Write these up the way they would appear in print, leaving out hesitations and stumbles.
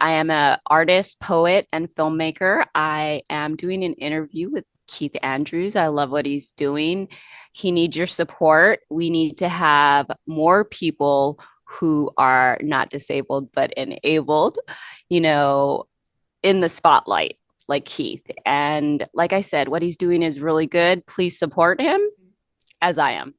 I am an artist, poet, and filmmaker. I am doing an interview with Keith Andrews. I love what he's doing. He needs your support. We need to have more people who are not disabled but enabled, you know, in the spotlight, like Keith. And like I said, what he's doing is really good. Please support him as I am.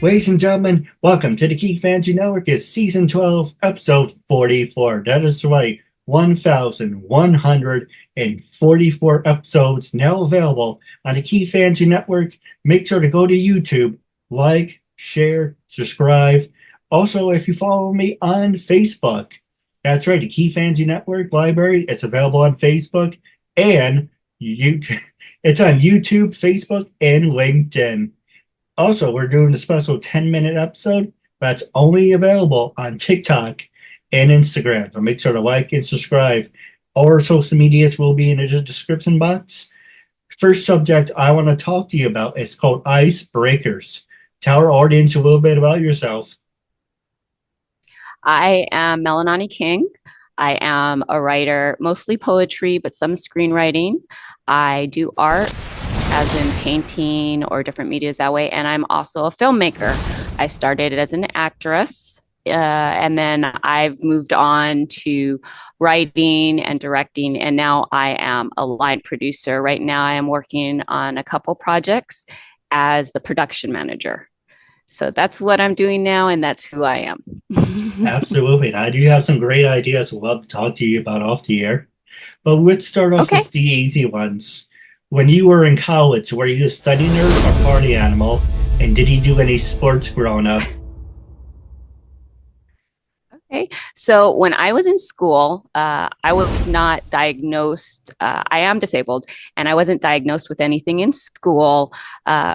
Ladies and gentlemen, welcome to the KeithAndrewNetwork Network. It's Season 12, Episode 44. That is right, 1,144 episodes now available on the KeithAndrewNetwork Network. Make sure to go to YouTube, like, share, subscribe. Also, if you follow me on Facebook, that's right, the KeithAndrewNetwork Network Library. It's available on Facebook and YouTube. It's on YouTube, Facebook, and LinkedIn. Also, we're doing a special 10-minute episode that's only available on TikTok and Instagram. So make sure to like and subscribe. All our social medias will be in the description box. First subject I want to talk to you about is called icebreakers. Tell our audience a little bit about yourself. I am Melinani King. I am a writer, mostly poetry, but some screenwriting. I do art, as in painting or different medias that way. And I'm also a filmmaker. I started as an actress, and then I've moved on to writing and directing, and now I am a line producer. Right now I am working on a couple projects as the production manager. So that's what I'm doing now, and that's who I am. Absolutely. And I do have some great ideas I'd love to talk to you about off the air. But let's start off with the easy ones. When you were in college, were you a study nerd or party animal? And did you do any sports growing up? Okay, so when I was in school, I was not diagnosed. I am disabled, and I wasn't diagnosed with anything in school,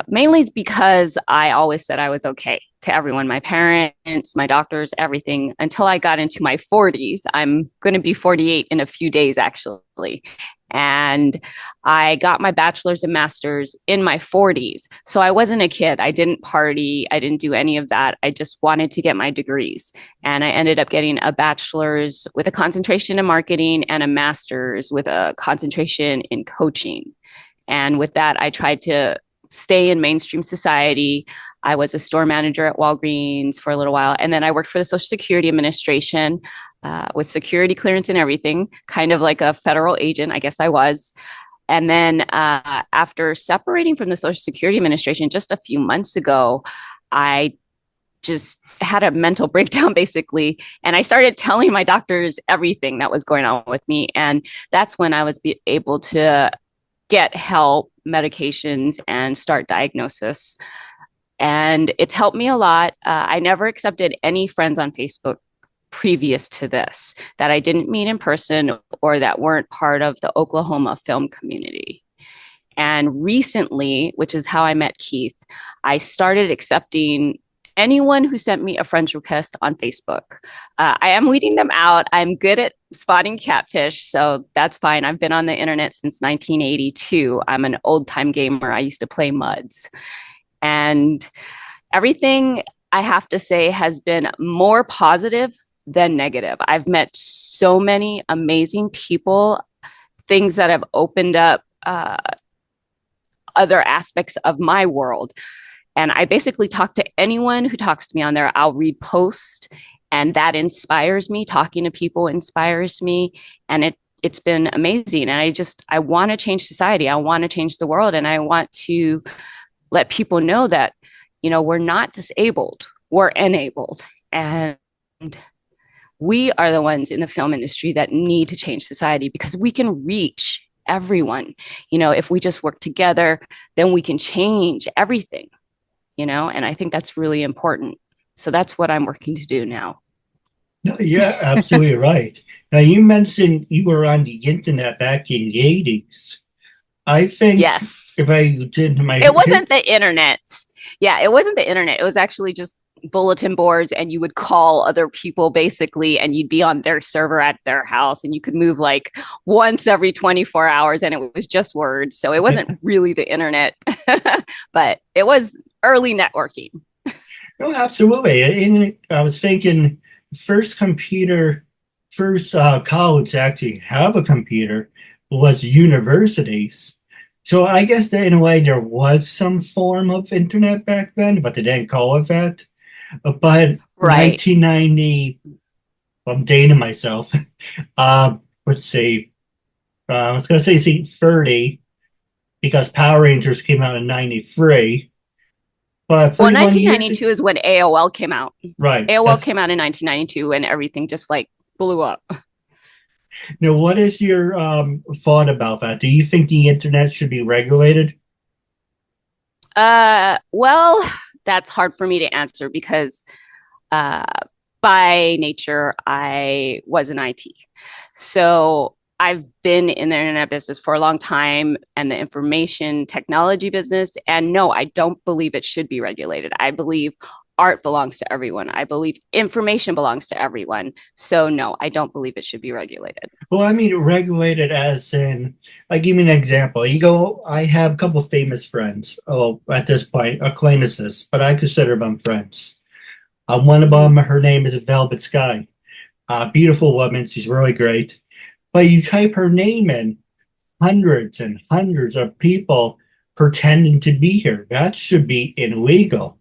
mainly because I always said I was okay to everyone, my parents, my doctors, everything, until I got into my 40s. I'm going to be 48 in a few days, actually. And I got my bachelor's and master's in my 40s. So I wasn't a kid. I didn't party. I didn't do any of that. I just wanted to get my degrees. And I ended up getting a bachelor's with a concentration in marketing and a master's with a concentration in coaching. And with that, I tried to stay in mainstream society. I was a store manager at Walgreens for a little while. And then I worked for the Social Security Administration with security clearance and everything, kind of like a federal agent, I guess I was. And then after separating from the Social Security Administration just a few months ago, I just had a mental breakdown, basically. And I started telling my doctors everything that was going on with me. And that's when I was able to get help, medications, and start diagnosis. And it's helped me a lot. I never accepted any friends on Facebook previous to this that I didn't meet in person or that weren't part of the Oklahoma film community. And recently, which is how I met Keith, I started accepting anyone who sent me a friend request on Facebook. I am weeding them out. I'm good at spotting catfish, so that's fine. I've been on the internet since 1982. I'm an old time gamer. I used to play MUDs. And everything, I have to say, has been more positive than negative. I've met so many amazing people, things that have opened up other aspects of my world. And I basically talk to anyone who talks to me on there. I'll read posts, and that inspires me. Talking to people inspires me. And it's been amazing. And I want to change society. I want to change the world. And I want to let people know that, we're not disabled, we're enabled. And we are the ones in the film industry that need to change society, because we can reach everyone. If we just work together, then we can change everything, and I think that's really important. So that's what I'm working to do now. No, you're absolutely right. Now, you mentioned you were on the internet back in the 80s. I think Yes. if I did my It wasn't the internet. Yeah, it wasn't the internet. It was actually just bulletin boards, and you would call other people basically, and you'd be on their server at their house, and you could move like once every 24 hours, and it was just words. So it wasn't really the internet, but it was early networking. No, absolutely. And I was thinking, first computer, first college to actually have a computer was universities. So I guess that in a way there was some form of internet back then, but they didn't call it that. But Right. 1990, I'm dating myself. Let's see. I was going to say 30 because Power Rangers came out in 93. But Well, 31 years ago, 1992 is when AOL came out. right. AOL That's came out in 1992, and everything just like blew up. now, what is your thought about that? Do you think the internet should be regulated? Well, that's hard for me to answer because uh, by nature, I was in IT. So I've been in the internet business for a long time and the information technology business. And no, I don't believe it should be regulated. I believe art belongs to everyone. I believe information belongs to everyone. So no, I don't believe it should be regulated. Well, I mean, regulated as in, like, give me an example. You go, I have a couple of famous friends. Oh, at this point, acquaintances, but I consider them friends. One of Mm-hmm. them, her name is Velvet Sky. Beautiful woman. She's really great. But you type her name in, hundreds and hundreds of people pretending to be here. That should be illegal.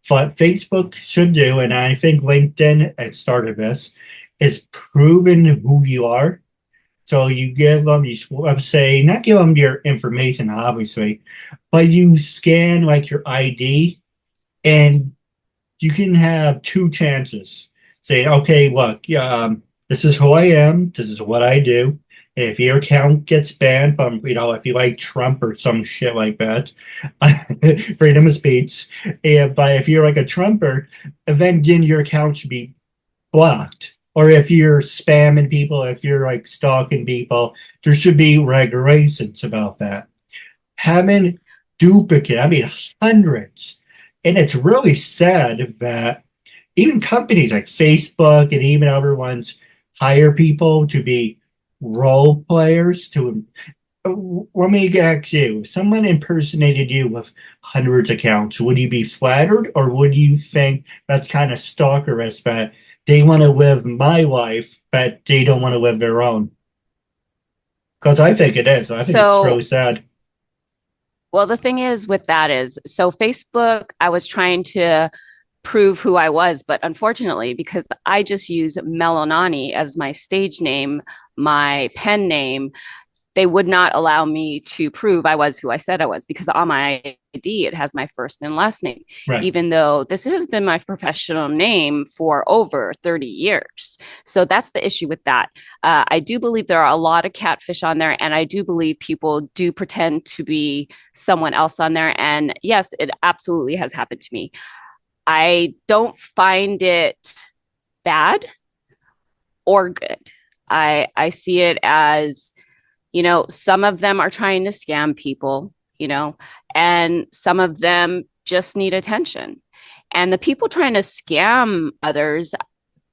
What Facebook should do, and I think LinkedIn had started this, is proving who you are. So you give them, you say, not give them your information, obviously, but you scan like your ID, and you can have two chances. Say, okay, look, this is who I am. This is what I do. And if your account gets banned from, if you like Trump or some shit like that, freedom of speech. But if you're like a Trumper, then your account should be blocked. Or if you're spamming people, if you're like stalking people, there should be regulations about that. Having duplicate, I mean, hundreds. And it's really sad that even companies like Facebook and even other ones hire people to be role players to let me ask you, if someone impersonated you with hundreds of accounts, would you be flattered or would you think that's kind of stalkerish that they want to live my life, but they don't want to live their own? Because I think it is. I think it's really So, sad. well, the thing is with that is, so Facebook, I was trying to prove who I was, but unfortunately, because I just use Melinani as my stage name, my pen name, they would not allow me to prove I was who I said I was because on my ID it has my first and last name, Right. even though this has been my professional name for over 30 years. So that's the issue with that. I do believe there are a lot of catfish on there, and I do believe people do pretend to be someone else on there. And yes, it absolutely has happened to me. I don't find it bad or good. I see it as, some of them are trying to scam people, and some of them just need attention. And the people trying to scam others,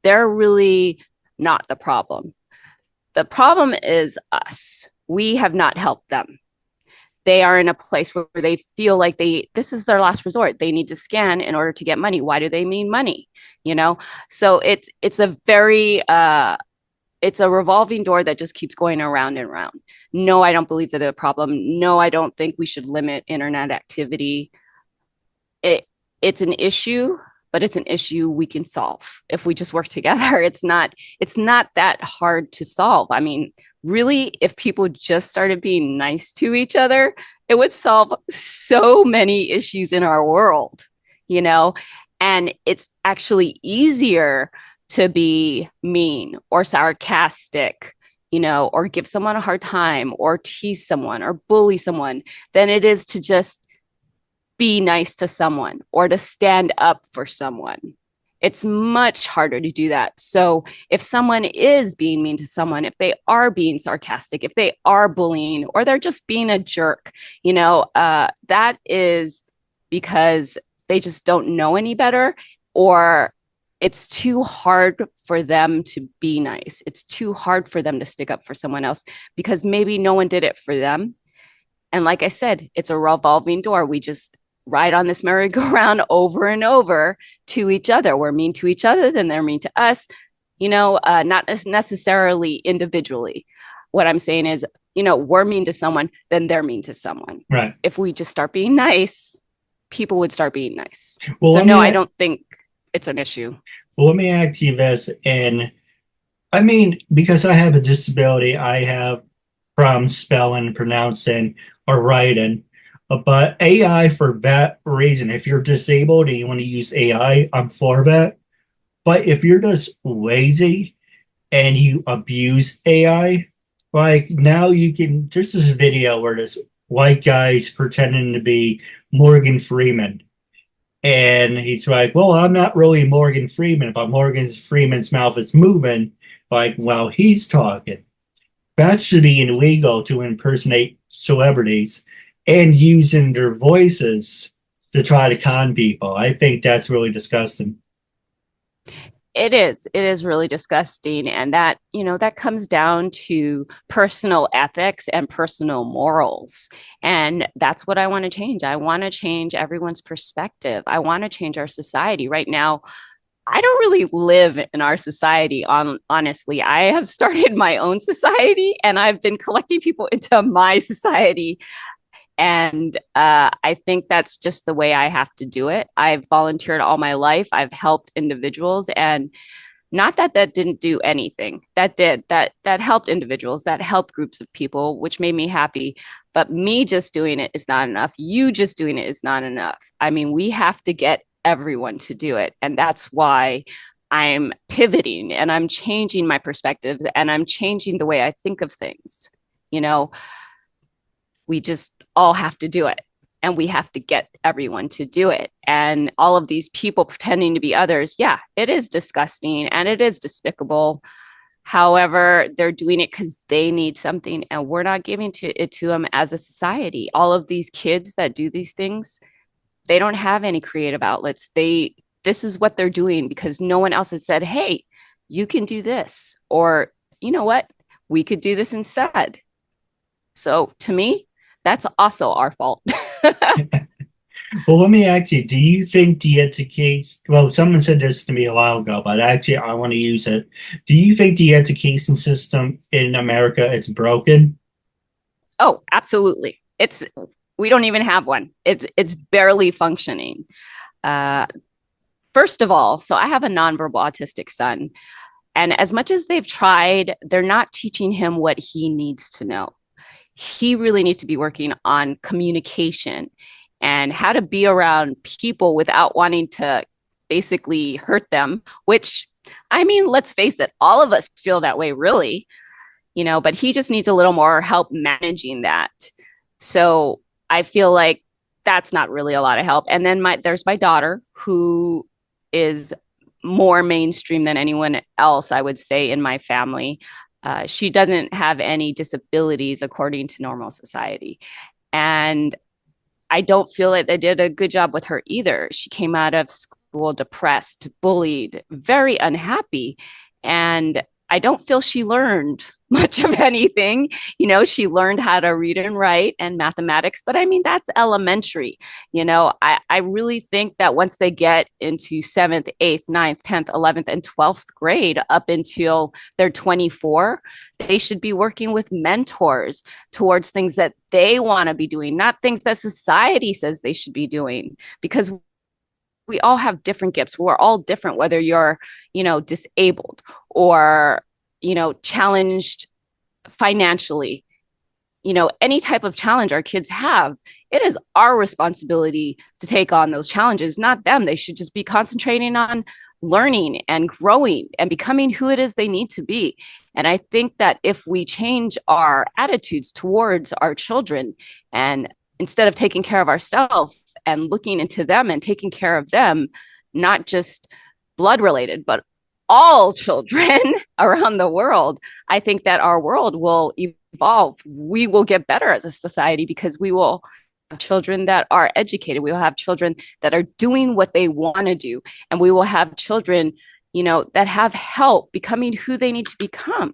they're really not the problem. The problem is us. We have not helped them. They are in a place where they feel like this is their last resort. They need to scan in order to get money. Why do they need money? So it's a very it's a revolving door that just keeps going around and around. No, I don't believe that a problem. No, I don't think we should limit internet activity. It's an issue, but it's an issue we can solve if we just work together. It's not that hard to solve. I mean, really, if people just started being nice to each other, it would solve so many issues in our world, you know? And it's actually easier to be mean or sarcastic, or give someone a hard time or tease someone or bully someone than it is to just be nice to someone or to stand up for someone. It's much harder to do that. So if someone is being mean to someone, if they are being sarcastic, if they are bullying, or they're just being a jerk, that is because they just don't know any better, or it's too hard for them to be nice. It's too hard for them to stick up for someone else because maybe no one did it for them. And like I said, it's a revolving door. We just ride on this merry-go-round over and over to each other. We're mean to each other, then they're mean to us, not necessarily individually. What I'm saying is, we're mean to someone, then they're mean to someone. Right. If we just start being nice, people would start being nice. Well, so no, I don't think it's an issue. Well, let me ask you this, and I mean, because I have a disability, I have problems spelling, pronouncing, or writing. But AI, for that reason, if you're disabled and you want to use AI, I'm for that. But if you're just lazy and you abuse AI, like now there's this video where this white guy's pretending to be Morgan Freeman. And he's like, well, I'm not really Morgan Freeman, but Morgan Freeman's mouth is moving like while he's talking. That should be illegal to impersonate celebrities and using their voices to try to con people. I think that's really disgusting. It is. It is really disgusting. And that comes down to personal ethics and personal morals. And that's what I want to change. I want to change everyone's perspective. I want to change our society. Right now, I don't really live in our society, honestly. I have started my own society and I've been collecting people into my society. And I think that's just the way I have to do it. I've volunteered all my life. I've helped individuals, and not that didn't do anything. That did. That helped individuals, that helped groups of people, which made me happy. But me just doing it is not enough. You just doing it is not enough. I mean, we have to get everyone to do it. And that's why I'm pivoting and I'm changing my perspectives and I'm changing the way I think of things. You know, we just all have to do it and we have to get everyone to do it. And all of these people pretending to be others, yeah, it is disgusting and it is despicable. However, they're doing it because they need something and we're not giving it to them as a society. All of these kids that do these things, they don't have any creative outlets. This is what they're doing because no one else has said, hey, you can do this. Or, you know what? We could do this instead. So to me, that's also our fault. Well, let me ask you, do you think the education, well, someone said this to me a while ago, but actually I want to use it. Do you think the education system in America is broken? Oh, absolutely. We don't even have one. It's barely functioning. First of all, so I have a nonverbal autistic son, and as much as they've tried, they're not teaching him what he needs to know. He really needs to be working on communication and how to be around people without wanting to basically hurt them, which, I mean, let's face it, all of us feel that way, really, but he just needs a little more help managing that. So I feel like that's not really a lot of help. And then there's my daughter, who is more mainstream than anyone else, I would say, in my family. She doesn't have any disabilities according to normal society. And I don't feel like they did a good job with her either. She came out of school depressed, bullied, very unhappy. And I don't feel she learned much of anything. She learned how to read and write and mathematics, but I mean, that's elementary. I really think that once they get into 7th, 8th, 9th, 10th, 11th, and 12th grade up until they're 24, they should be working with mentors towards things that they want to be doing, not things that society says they should be doing, because we all have different gifts. We're all different, whether you're, disabled or, challenged financially, any type of challenge our kids have. It is our responsibility to take on those challenges, not them. They should just be concentrating on learning and growing and becoming who it is they need to be. And I think that if we change our attitudes towards our children, and instead of taking care of ourselves and looking into them and taking care of them, not just blood related, but all children around the world, I think that our world will evolve. We will get better as a society because we will have children that are educated. We will have children that are doing what they want to do. And we will have children, that have help becoming who they need to become.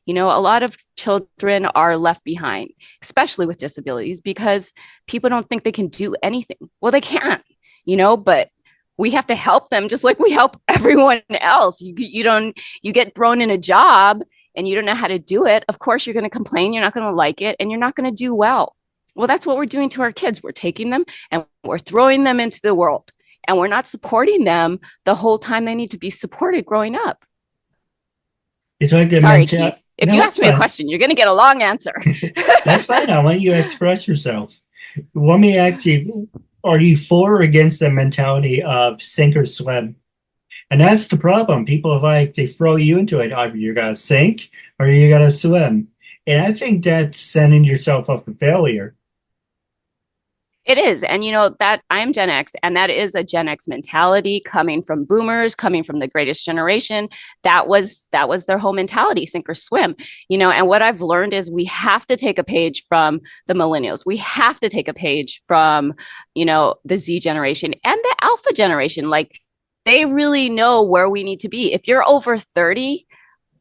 A lot of children are left behind, especially with disabilities, because people don't think they can do anything. Well, they can, but we have to help them just like we help everyone else. You get thrown in a job and you don't know how to do it. Of course, you're going to complain. You're not going to like it and you're not going to do well. Well, that's what we're doing to our kids. We're taking them and we're throwing them into the world, and we're not supporting them the whole time they need to be supported growing up. It's like the Sorry, Keith. If you ask me a question, you're going to get a long answer. That's fine. I want you to express yourself. Let me ask you, are you for or against the mentality of sink or swim? And that's the problem. People they throw you into it. Either you got to sink or you got to swim. And I think that's sending yourself up for failure. It is. And that I'm Gen X, and that is a Gen X mentality coming from boomers, coming from the greatest generation. That was their whole mentality, sink or swim. And what I've learned is we have to take a page from the millennials. We have to take a page from, the Z generation and the Alpha generation. Like, they really know where we need to be. If you're over 30,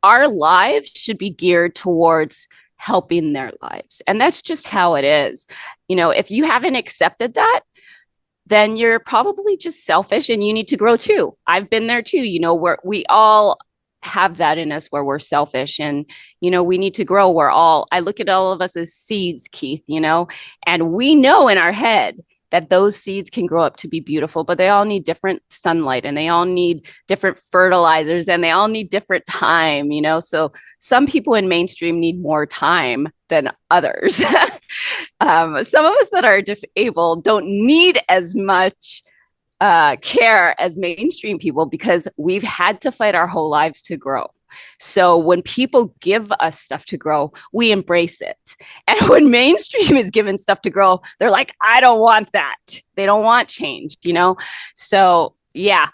our lives should be geared towards helping their lives. And that's just how it is. If you haven't accepted that, then you're probably just selfish and you need to grow too. I've been there too. We all have that in us where we're selfish and, we need to grow. I look at all of us as seeds, Keith, and we know in our head that those seeds can grow up to be beautiful, but they all need different sunlight and they all need different fertilizers and they all need different time, So some people in mainstream need more time than others. Some of us that are disabled don't need as much care as mainstream people because we've had to fight our whole lives to grow. So when people give us stuff to grow, we embrace it. And when mainstream is given stuff to grow, they're like, I don't want that. They don't want change, So, yeah.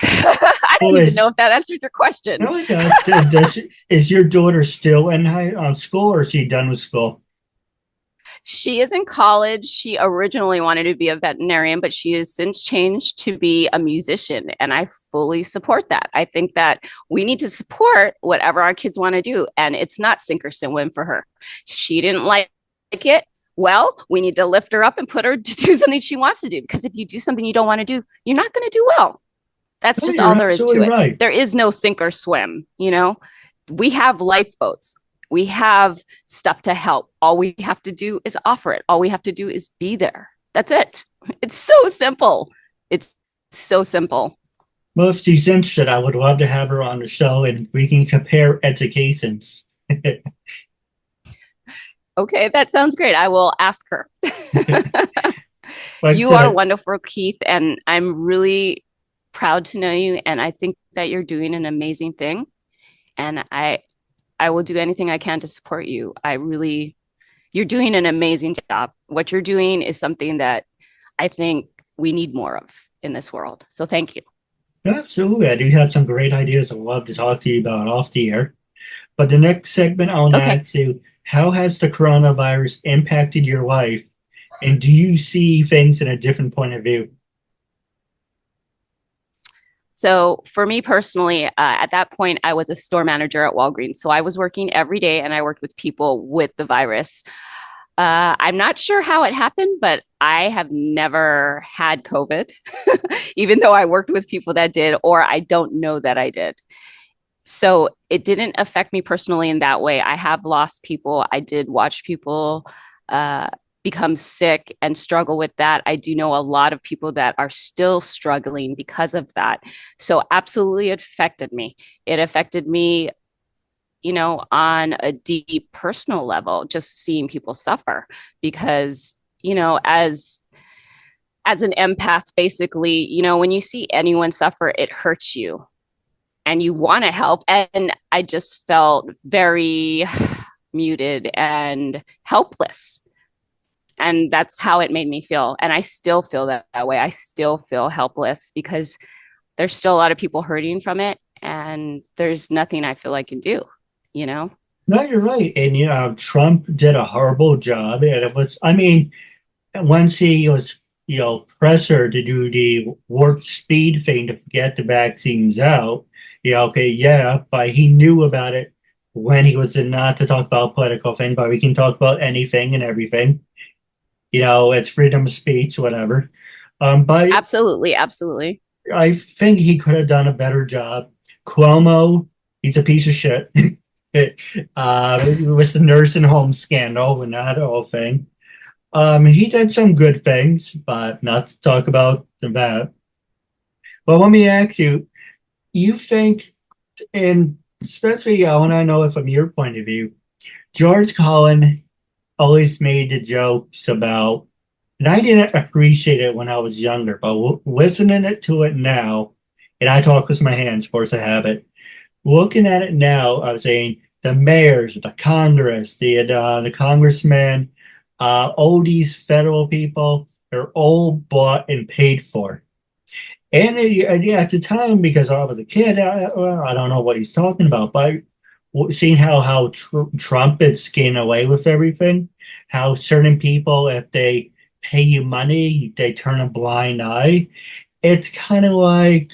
I don't even know if that answered your question. No, it does. Is your daughter still in school, or is she done with school? She is in college. She originally wanted to be a veterinarian, but she has since changed to be a musician. And I fully support that. I think that we need to support whatever our kids want to do. And it's not sink or swim for her. She didn't like it. Well, we need to lift her up and put her to do something she wants to do. Because if you do something you don't want to do, you're not going to do well. That's just all there is to it. Right. There is no sink or swim. We have lifeboats. We have stuff to help. All we have to do is offer it. All we have to do is be there. That's it. It's so simple. It's so simple. Well, if she's interested, I would love to have her on the show and we can compare educations. Okay, that sounds great. I will ask her. You are wonderful, Keith, and I'm really proud to know you. And I think that you're doing an amazing thing. And I will do anything I can to support you. You're doing an amazing job. What you're doing is something that I think we need more of in this world. So thank you. Absolutely. I do have some great ideas I'd love to talk to you about off the air. But the next segment, I'll ask you, how has the coronavirus impacted your life? And do you see things in a different point of view? So for me personally, at that point, I was a store manager at Walgreens. So I was working every day and I worked with people with the virus. I'm not sure how it happened, but I have never had COVID, even though I worked with people that did, or I don't know that I did. So it didn't affect me personally in that way. I have lost people. I did watch people become sick and struggle with that. I do know a lot of people that are still struggling because of that. So absolutely it affected me. It affected me, on a deep personal level, just seeing people suffer because, as as an empath, basically, when you see anyone suffer, it hurts you and you want to help. And I just felt very muted and helpless. And that's how it made me feel. And I still feel that way. I still feel helpless because there's still a lot of people hurting from it. And there's nothing I feel I can do, you know? No, you're right. And Trump did a horrible job. And it was, I mean, once he was, pressured to do the warp speed thing to get the vaccines out, yeah, okay, yeah, but he knew about it when he was in, not to talk about political thing, but we can talk about anything and everything. It's freedom of speech, whatever. But Absolutely. Absolutely. I think he could have done a better job. Cuomo, he's a piece of shit. With the nursing home scandal and that whole thing. He did some good things, but not to talk about that. But let me ask you, you think, and especially I want to know it from your point of view, George Carlin always made the jokes about, and I didn't appreciate it when I was younger, but listening to it now, and I talk with my hands, force a habit. Looking at it now, I was saying the mayors, the Congress, the congressmen, all these federal people, they're all bought and paid for. And at the time, because I was a kid, I don't know what he's talking about, but seeing how Trump is skating away with everything, how certain people, if they pay you money, they turn a blind eye. It's kind of like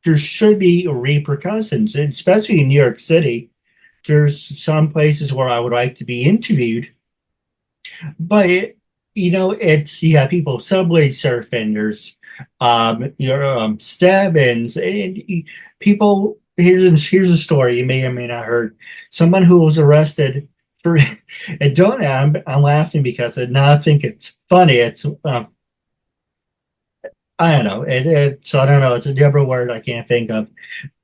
there should be repercussions, especially in New York City. There's some places where I would like to be interviewed, but it's you have people subway surfing. There's stabbings and people. Here's a story you may or may not heard. Someone who was arrested for, and don't I'm laughing because I not think it's funny. It's I don't know. So I don't know. It's a different word I can't think of.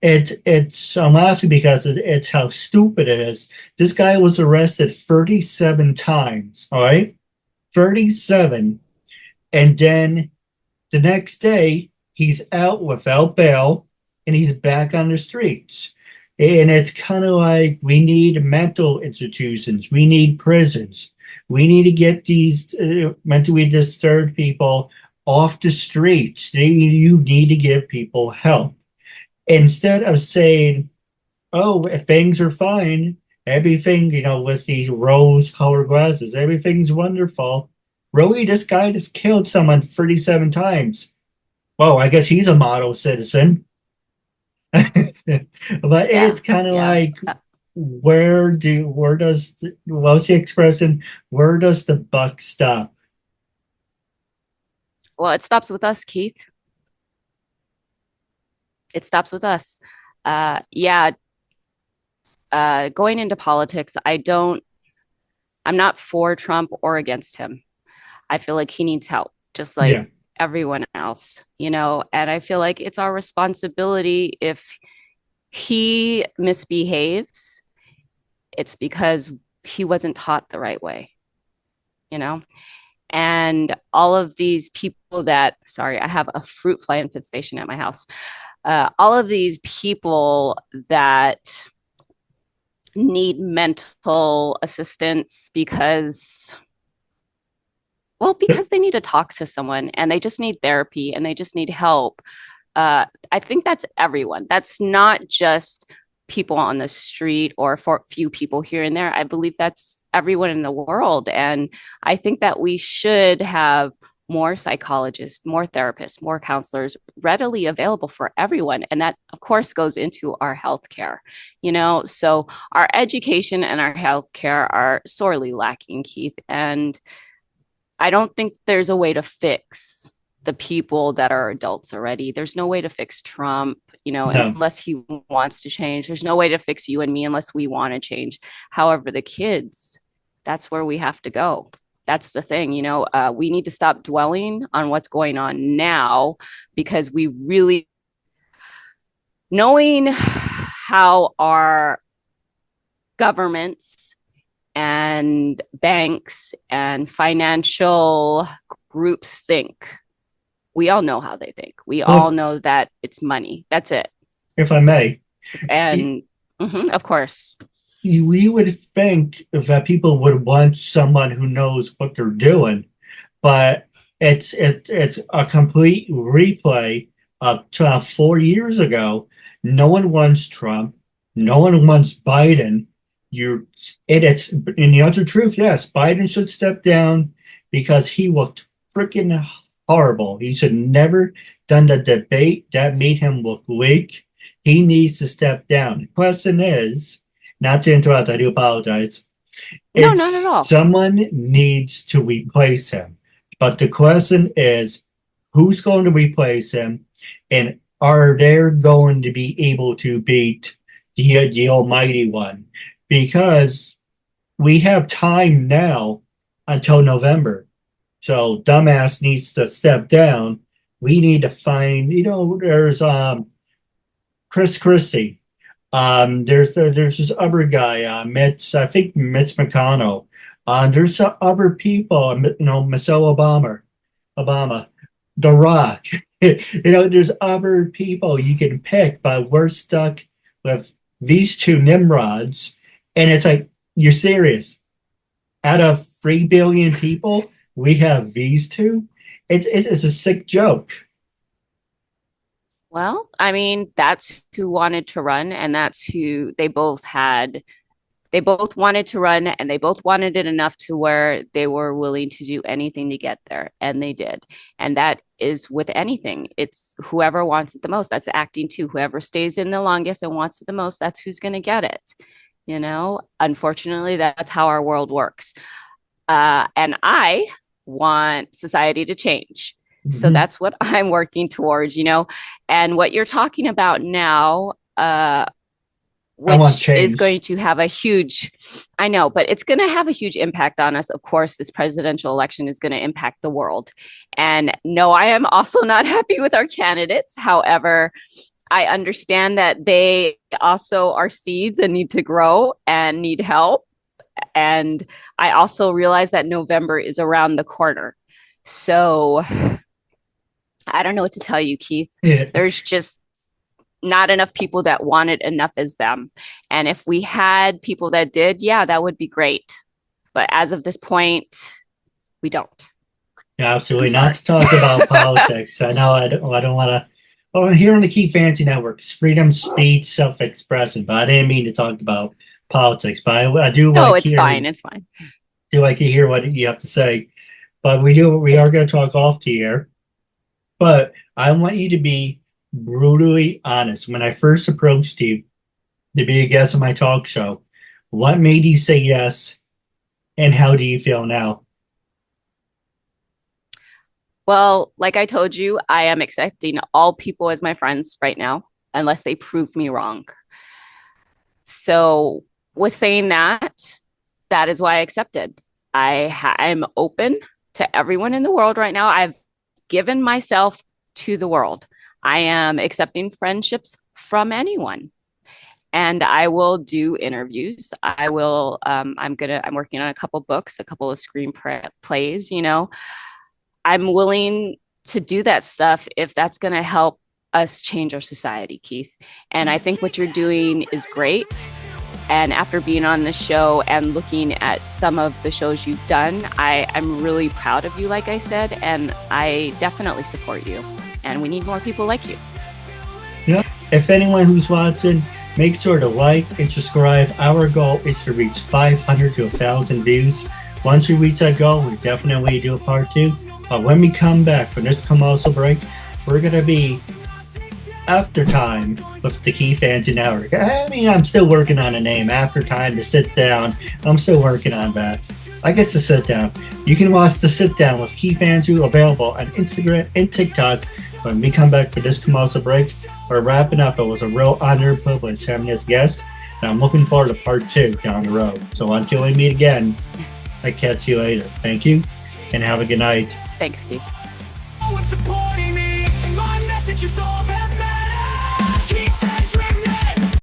It's I'm laughing because it's how stupid it is. This guy was arrested 37 times. All right, 37, and then the next day he's out without bail, and he's back on the streets. And it's kind of like we need mental institutions. We need prisons. We need to get these mentally disturbed people off the streets. You need to give people help. Instead of saying, oh, if things are fine, everything, with these rose colored glasses, everything's wonderful. Really, this guy just killed someone 37 times. Well, I guess he's a model citizen. But Yeah. it's kind of Yeah. like, where does, what's the expression? Where does the buck stop? Well, it stops with us, Keith. It stops with us. Yeah. Going into politics, I'm not for Trump or against him. I feel like he needs help, just like Yeah. everyone else, and I feel like it's our responsibility if he misbehaves, it's because he wasn't taught the right way, you know? And all of these people sorry, I have a fruit fly infestation at my house. All of these people that need mental assistance because they need to talk to someone and they just need therapy and they just need help. I think that's everyone. That's not just people on the street or for a few people here and there. I believe that's everyone in the world. And I think that we should have more psychologists, more therapists, more counselors readily available for everyone. And that, of course, goes into our healthcare, So our education and our healthcare are sorely lacking, Keith. And I don't think there's a way to fix the people that are adults already. There's no way to fix Trump, No. unless he wants to change. There's no way to fix you and me unless we want to change. However, the kids, that's where we have to go. That's the thing, we need to stop dwelling on what's going on now because we really, knowing how our governments and banks and financial groups think, We all know how they think. We Well, all know that it's money. That's it. if I may, And of course. we would think that people would want someone who knows what they're doing, but it's a complete replay of 4 years ago. No one wants Trump. No one wants Biden. You, it's in the utter truth. Yes, Biden should step down because he looked freaking horrible. He should never done the debate that made him look weak. He needs to step down. The question is, not to interrupt, I do apologize. No, not at It's all. someone needs to replace him. But the question is, who's going to replace him? And are they going to be able to beat the Almighty One? Because we have time now until November. So dumbass needs to step down. We need to find, there's Chris Christie. There's this other guy, I think Mitch McConnell. There's some other people, Michelle Obama, The Rock. There's other people you can pick, but we're stuck with these two Nimrods, and it's like, you're serious? Out of 3 billion people, we have these two? It's a sick joke. Well, I mean, that's who wanted to run, and that's who they both had. They both wanted to run, and they both wanted it enough to where they were willing to do anything to get there, and they did. And that is with anything. It's whoever wants it the most. That's acting too. Whoever stays in the longest and wants it the most, that's who's going to get it. Unfortunately, that's how our world works. And I want society to change. So Mhm. that's what I'm working towards, and what you're talking about now, I want which is change. going to have a huge, I know, but it's going to have a huge impact on us. Of course, this presidential election is going to impact the world. And no, I am also not happy with our candidates. However, I understand that they also are seeds and need to grow and need help. And I also realize that November is around the corner. So I don't know what to tell you, Keith. Yeah, There's just not enough people that want it enough as them. And if we had people that did, yeah, that would be great. But as of this point, we don't. I'm absolutely. Not sorry. to talk about politics. I know I don't want to. Well, here on the Key Fancy Network, it's freedom, speech, self-expression. But I didn't mean to talk about politics. But I do No, like it's hear fine. It's fine. do like to hear what you have to say. But we are going to talk off the air. But I want you to be brutally honest. When I first approached you to be a guest on my talk show, what made you say yes, and how do you feel now? Well, like I told you, I am accepting all people as my friends right now, unless they prove me wrong. So, with saying that, that is why I accepted. I'm open to everyone in the world right now. I've given myself to the world. I am accepting friendships from anyone, and I will do interviews. I'm working on a couple books, a couple of screenplays. I'm willing to do that stuff if that's going to help us change our society, Keith. And I think what you're doing is great. And after being on the show and looking at some of the shows you've done, I'm really proud of you, like I said, and I definitely support you. And we need more people like you. Yeah. If anyone who's watching, make sure to like and subscribe. Our goal is to reach 500 to 1,000 views. Once we reach that goal, we definitely do a part two. But when we come back from this commercial break, we're going to be After Time with the Keith Andrew Network. I mean, I'm still working on a name. After Time, to sit down. I'm still working on that. I guess to sit down. You can watch the sit down with Keith Andrew available on Instagram and TikTok. When we come back for this commercial break, we're wrapping up. It was a real honor and privilege having this guest, and I'm looking forward to part two down the road. So until we meet again, I catch you later. Thank you, and have a good night. Thanks, Keith. Supporting me, my message is all